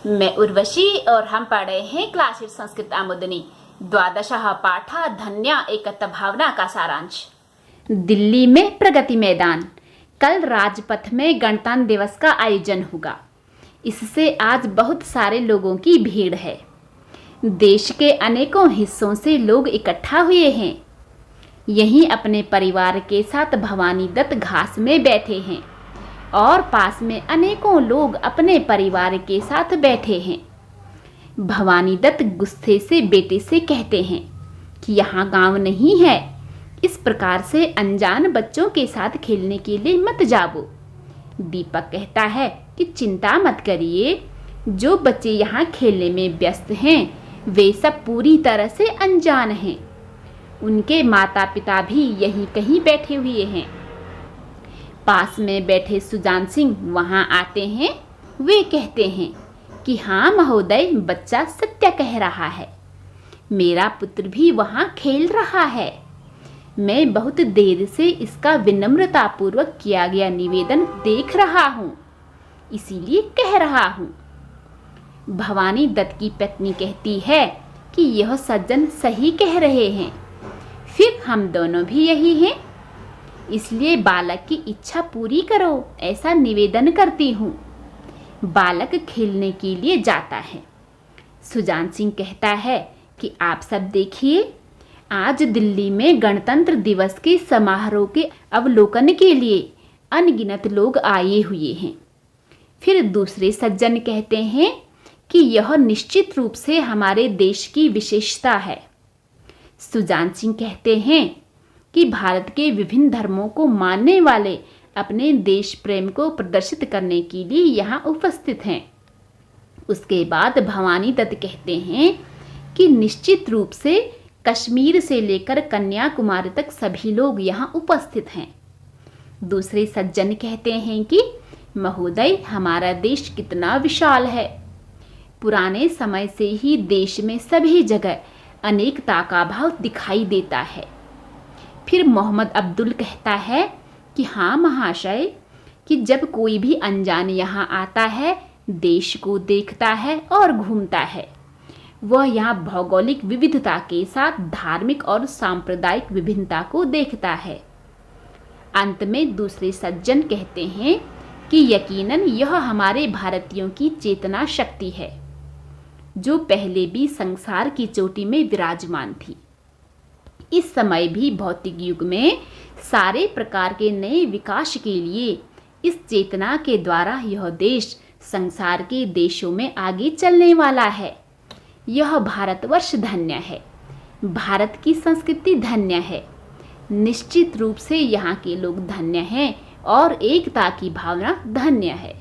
मैं उर्वशी और हम पढ़ रहे हैं क्लास 8 संस्कृत आमोदनी द्वादशः पाठः धन्या एकत्व भावना का सारांश। दिल्ली में प्रगति मैदान। कल राजपथ में गणतंत्र दिवस का आयोजन होगा। इससे आज बहुत सारे लोगों की भीड़ है। देश के अनेकों हिस्सों से लोग इकट्ठा हुए हैं। यहीं अपने परिवार के साथ भवानी दत्त घास में बैठे हैं और पास में अनेकों लोग अपने परिवार के साथ बैठे हैं। भवानी दत्त गुस्से से बेटे से कहते हैं कि यहाँ गांव नहीं है, इस प्रकार से अनजान बच्चों के साथ खेलने के लिए मत जाओ। दीपक कहता है कि चिंता मत करिए, जो बच्चे यहाँ खेलने में व्यस्त हैं वे सब पूरी तरह से अनजान हैं। उनके माता पिता भी यहीं कहीं बैठे हुए हैं। पास में बैठे सुजान सिंह वहां आते हैं। वे कहते हैं कि हाँ महोदय, बच्चा सत्य कह रहा है, मेरा पुत्र भी वहां खेल रहा है। मैं बहुत देर से इसका विनम्रतापूर्वक किया गया निवेदन देख रहा हूँ, इसीलिए कह रहा हूँ। भवानी दत्त की पत्नी कहती है कि यह सज्जन सही कह रहे हैं, फिर हम दोनों भी यही हैं, इसलिए बालक की इच्छा पूरी करो, ऐसा निवेदन करती हूँ। बालक खेलने के लिए जाता है। सुजान सिंह कहता है कि आप सब देखिए, आज दिल्ली में गणतंत्र दिवस के समारोह के अवलोकन के लिए अनगिनत लोग आए हुए हैं। फिर दूसरे सज्जन कहते हैं कि यह निश्चित रूप से हमारे देश की विशेषता है। सुजान सिंह कहते हैं कि भारत के विभिन्न धर्मों को मानने वाले अपने देश प्रेम को प्रदर्शित करने के लिए यहाँ उपस्थित हैं। उसके बाद भवानी दत्त कहते हैं कि निश्चित रूप से कश्मीर से लेकर कन्याकुमारी तक सभी लोग यहाँ उपस्थित हैं। दूसरे सज्जन कहते हैं कि महोदय, हमारा देश कितना विशाल है। पुराने समय से ही देश में सभी जगह अनेकता का भाव दिखाई देता है। फिर मोहम्मद अब्दुल कहता है कि हाँ महाशय, कि जब कोई भी अनजान यहाँ आता है, देश को देखता है और घूमता है, वह यहाँ भौगोलिक विविधता के साथ धार्मिक और सांप्रदायिक विभिन्नता को देखता है। अंत में दूसरे सज्जन कहते हैं कि यकीनन यह हमारे भारतीयों की चेतना शक्ति है, जो पहले भी संसार की चोटी में विराजमान थी। इस समय भी भौतिक युग में सारे प्रकार के नए विकास के लिए इस चेतना के द्वारा यह देश संसार के देशों में आगे चलने वाला है। यह भारतवर्ष धन्य है, भारत की संस्कृति धन्य है। निश्चित रूप से यहाँ के लोग धन्य हैं और एकता की भावना धन्य है।